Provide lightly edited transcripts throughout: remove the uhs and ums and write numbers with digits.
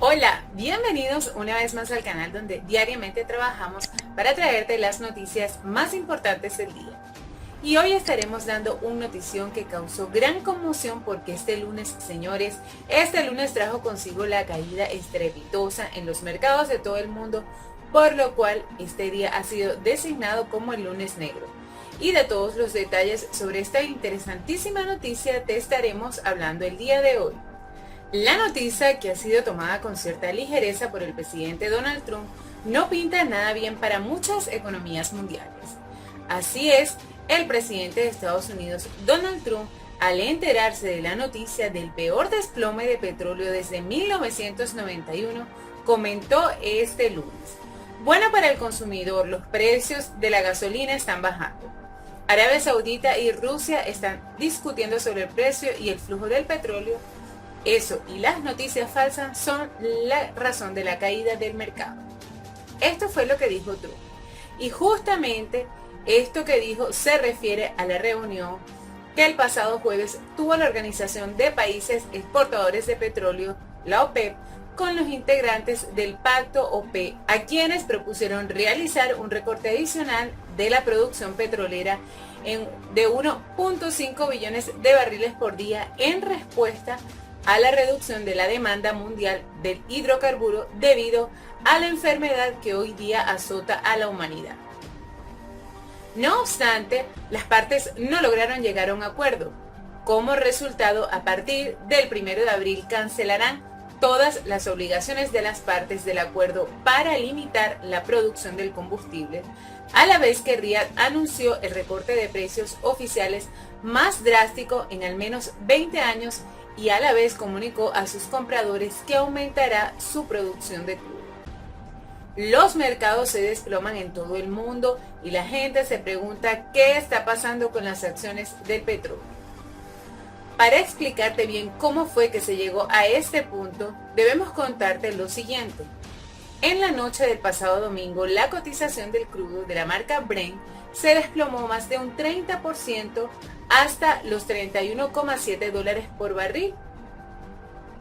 Hola, bienvenidos una vez más al canal donde diariamente trabajamos para traerte las noticias más importantes del día. Y hoy estaremos dando una notición que causó gran conmoción porque este lunes trajo consigo la caída estrepitosa en los mercados de todo el mundo, por lo cual este día ha sido designado como el lunes negro. Y de todos los detalles sobre esta interesantísima noticia te estaremos hablando el día de hoy. La noticia, que ha sido tomada con cierta ligereza por el presidente Donald Trump, no pinta nada bien para muchas economías mundiales. Así es, el presidente de Estados Unidos, Donald Trump, al enterarse de la noticia del peor desplome de petróleo desde 1991, comentó este lunes: bueno, para el consumidor, los precios de la gasolina están bajando. Arabia Saudita y Rusia están discutiendo sobre el precio y el flujo del petróleo. Eso y las noticias falsas son la razón de la caída del mercado. Esto fue lo que dijo Trump. Y justamente esto que dijo se refiere a la reunión que el pasado jueves tuvo la Organización de Países Exportadores de Petróleo, la OPEP, con los integrantes del Pacto OPEC, a quienes propusieron realizar un recorte adicional de la producción petrolera de 1.5 billones de barriles por día en respuesta a la reducción de la demanda mundial del hidrocarburo debido a la enfermedad que hoy día azota a la humanidad. No obstante, las partes no lograron llegar a un acuerdo. Como resultado, a partir del 1 de abril cancelarán todas las obligaciones de las partes del acuerdo para limitar la producción del combustible, a la vez que Riad anunció el recorte de precios oficiales más drástico en al menos 20 años y a la vez comunicó a sus compradores que aumentará su producción de crudo. Los mercados se desploman en todo el mundo y la gente se pregunta qué está pasando con las acciones del petróleo. Para explicarte bien cómo fue que se llegó a este punto, debemos contarte lo siguiente. En la noche del pasado domingo, la cotización del crudo de la marca Brent se desplomó más de un 30% hasta los $31,7 por barril.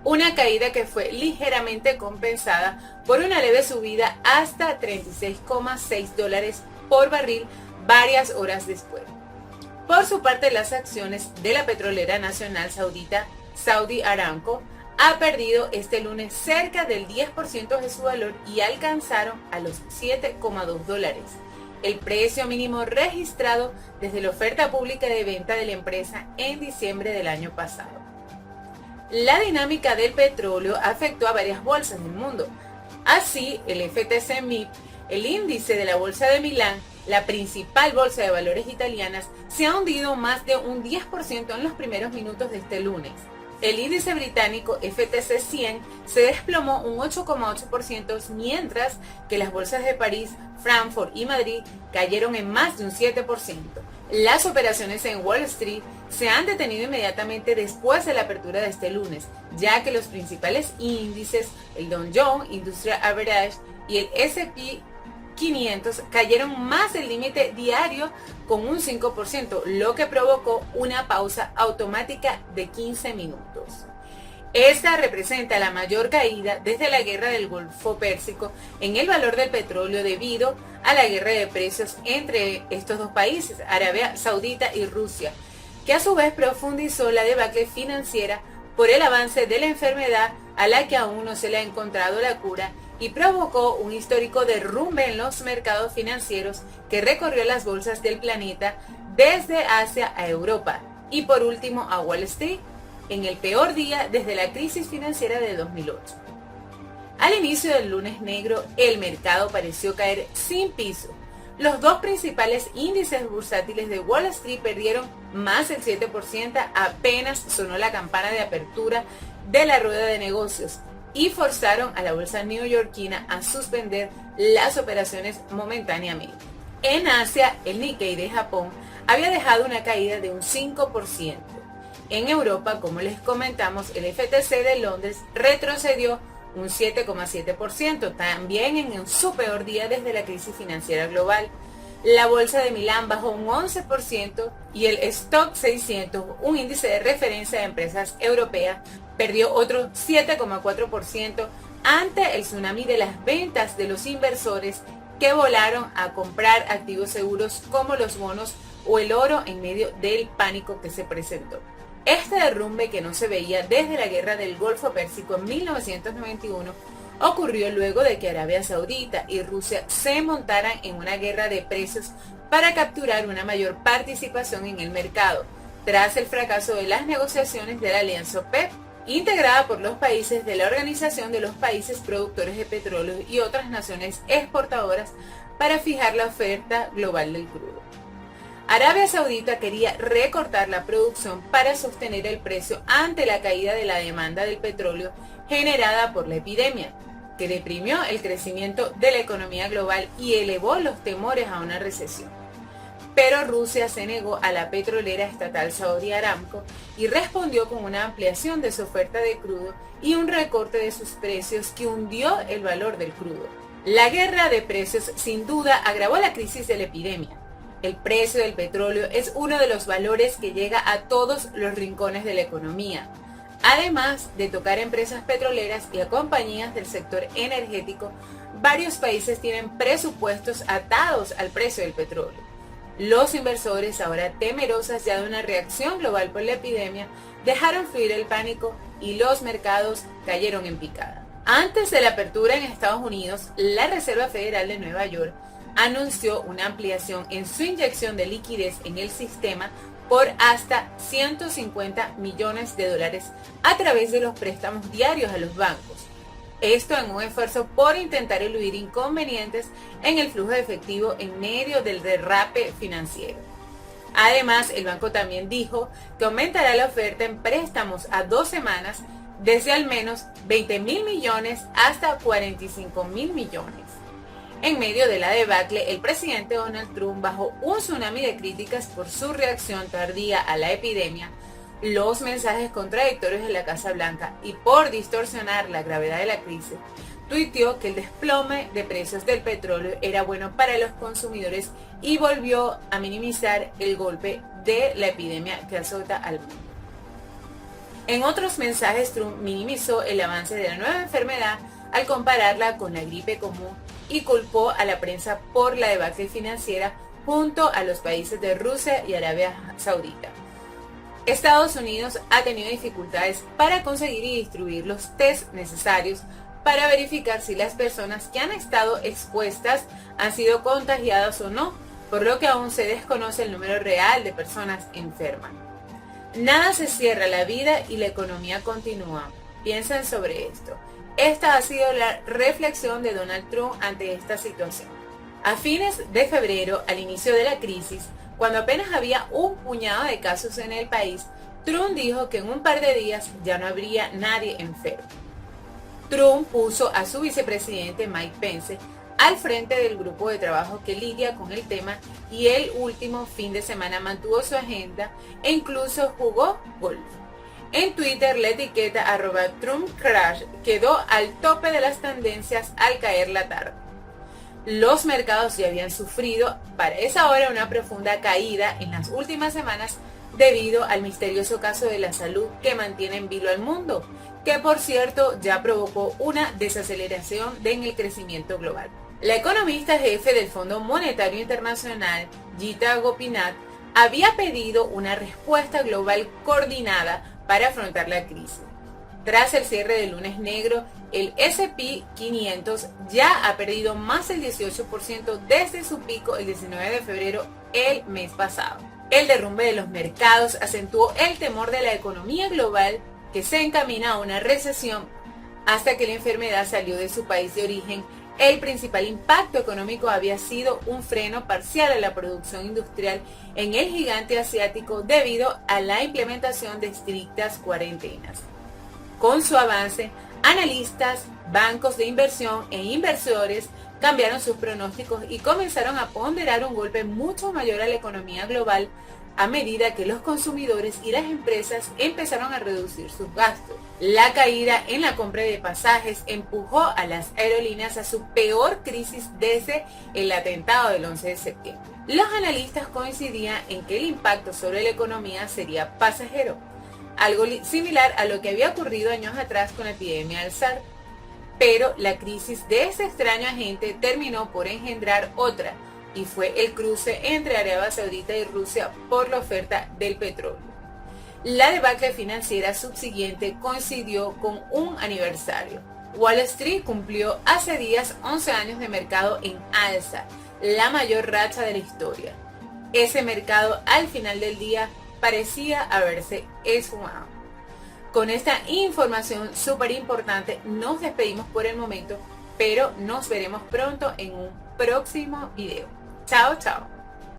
Una caída que fue ligeramente compensada por una leve subida hasta $36,6 por barril varias horas después. Por su parte, las acciones de la petrolera nacional saudita Saudi Aramco ha perdido este lunes cerca del 10% de su valor y alcanzaron a los $7,2, el precio mínimo registrado desde la oferta pública de venta de la empresa en diciembre del año pasado. La dinámica del petróleo afectó a varias bolsas del mundo. Así, el FTSE MIB, el índice de la bolsa de Milán, la principal bolsa de valores italianas, se ha hundido más de un 10% en los primeros minutos de este lunes. El índice británico FTSE 100 se desplomó un 8,8%, mientras que las bolsas de París, Frankfurt y Madrid cayeron en más de un 7%. Las operaciones en Wall Street se han detenido inmediatamente después de la apertura de este lunes, ya que los principales índices, el Dow Jones Industrial Average y el S&P 500 cayeron más del límite diario con un 5%, lo que provocó una pausa automática de 15 minutos. Esta representa la mayor caída desde la guerra del Golfo Pérsico en el valor del petróleo debido a la guerra de precios entre estos dos países, Arabia Saudita y Rusia, que a su vez profundizó la debacle financiera por el avance de la enfermedad a la que aún no se le ha encontrado la cura y provocó un histórico derrumbe en los mercados financieros que recorrió las bolsas del planeta desde Asia a Europa y por último a Wall Street en el peor día desde la crisis financiera de 2008. Al inicio del lunes negro, el mercado pareció caer sin piso. Los dos principales índices bursátiles de Wall Street perdieron más del 7% apenas sonó la campana de apertura de la rueda de negocios y forzaron a la bolsa neoyorquina a suspender las operaciones momentáneamente. En Asia, el Nikkei de Japón había dejado una caída de un 5%. En Europa, como les comentamos, el FTSE de Londres retrocedió un 7,7%, también en su peor día desde la crisis financiera global. La bolsa de Milán bajó un 11% y el Stock 600, un índice de referencia de empresas europeas, perdió otro 7,4% ante el tsunami de las ventas de los inversores que volaron a comprar activos seguros como los bonos o el oro en medio del pánico que se presentó. Este derrumbe, que no se veía desde la guerra del Golfo Pérsico en 1991, ocurrió luego de que Arabia Saudita y Rusia se montaran en una guerra de precios para capturar una mayor participación en el mercado, tras el fracaso de las negociaciones de la alianza OPEP, integrada por los países de la Organización de los Países Productores de Petróleo y otras naciones exportadoras para fijar la oferta global del crudo. Arabia Saudita quería recortar la producción para sostener el precio ante la caída de la demanda del petróleo generada por la epidemia, que deprimió el crecimiento de la economía global y elevó los temores a una recesión. Pero Rusia se negó a la petrolera estatal Saudi Aramco y respondió con una ampliación de su oferta de crudo y un recorte de sus precios que hundió el valor del crudo. La guerra de precios sin duda agravó la crisis de la epidemia. El precio del petróleo es uno de los valores que llega a todos los rincones de la economía, además de tocar a empresas petroleras y a compañías del sector energético. Varios países tienen presupuestos atados al precio del petróleo. Los inversores, ahora temerosos ya de una reacción global por la epidemia, dejaron fluir el pánico y los mercados cayeron en picada. Antes de la apertura en Estados Unidos, la Reserva Federal de Nueva York anunció una ampliación en su inyección de liquidez en el sistema por hasta 150 millones de dólares a través de los préstamos diarios a los bancos. Esto en un esfuerzo por intentar eludir inconvenientes en el flujo de efectivo en medio del derrape financiero. Además, el banco también dijo que aumentará la oferta en préstamos a 2 semanas desde al menos 20.000 millones hasta 45.000 millones. En medio de la debacle, el presidente Donald Trump, bajo un tsunami de críticas por su reacción tardía a la epidemia, los mensajes contradictorios de la Casa Blanca y por distorsionar la gravedad de la crisis, tuiteó que el desplome de precios del petróleo era bueno para los consumidores y volvió a minimizar el golpe de la epidemia que azota al mundo. En otros mensajes, Trump minimizó el avance de la nueva enfermedad al compararla con la gripe común y culpó a la prensa por la debacle financiera junto a los países de Rusia y Arabia Saudita. Estados Unidos ha tenido dificultades para conseguir y distribuir los test necesarios para verificar si las personas que han estado expuestas han sido contagiadas o no, por lo que aún se desconoce el número real de personas enfermas. Nada se cierra, la vida y la economía continúan. Piensen sobre esto. Esta ha sido la reflexión de Donald Trump ante esta situación. A fines de febrero, al inicio de la crisis, cuando apenas había un puñado de casos en el país, Trump dijo que en un par de días ya no habría nadie enfermo. Trump puso a su vicepresidente Mike Pence al frente del grupo de trabajo que lidia con el tema y el último fin de semana mantuvo su agenda e incluso jugó golf. En Twitter, la etiqueta @TrumpCrash quedó al tope de las tendencias al caer la tarde. Los mercados ya habían sufrido para esa hora una profunda caída en las últimas semanas debido al misterioso caso de la salud que mantiene en vilo al mundo, que por cierto ya provocó una desaceleración en el crecimiento global. La economista jefe del Fondo Monetario Internacional, Gita Gopinath, había pedido una respuesta global coordinada para afrontar la crisis. Tras el cierre del lunes negro, el S&P 500 ya ha perdido más del 18% desde su pico el 19 de febrero el mes pasado. El derrumbe de los mercados acentuó el temor de la economía global que se encamina a una recesión hasta que la enfermedad salió de su país de origen. El principal impacto económico había sido un freno parcial a la producción industrial en el gigante asiático debido a la implementación de estrictas cuarentenas. Con su avance, analistas, bancos de inversión e inversores cambiaron sus pronósticos y comenzaron a ponderar un golpe mucho mayor a la economía global a medida que los consumidores y las empresas empezaron a reducir sus gastos. La caída en la compra de pasajes empujó a las aerolíneas a su peor crisis desde el atentado del 11 de septiembre. Los analistas coincidían en que el impacto sobre la economía sería pasajero, algo similar a lo que había ocurrido años atrás con la epidemia del SARS. Pero la crisis de ese extraño agente terminó por engendrar otra, y fue el cruce entre Arabia Saudita y Rusia por la oferta del petróleo. La debacle financiera subsiguiente coincidió con un aniversario. Wall Street cumplió hace días 11 años de mercado en alza, la mayor racha de la historia. Ese mercado al final del día parecía haberse esfumado. Con esta información súper importante nos despedimos por el momento, pero nos veremos pronto en un próximo video. Chao, chao.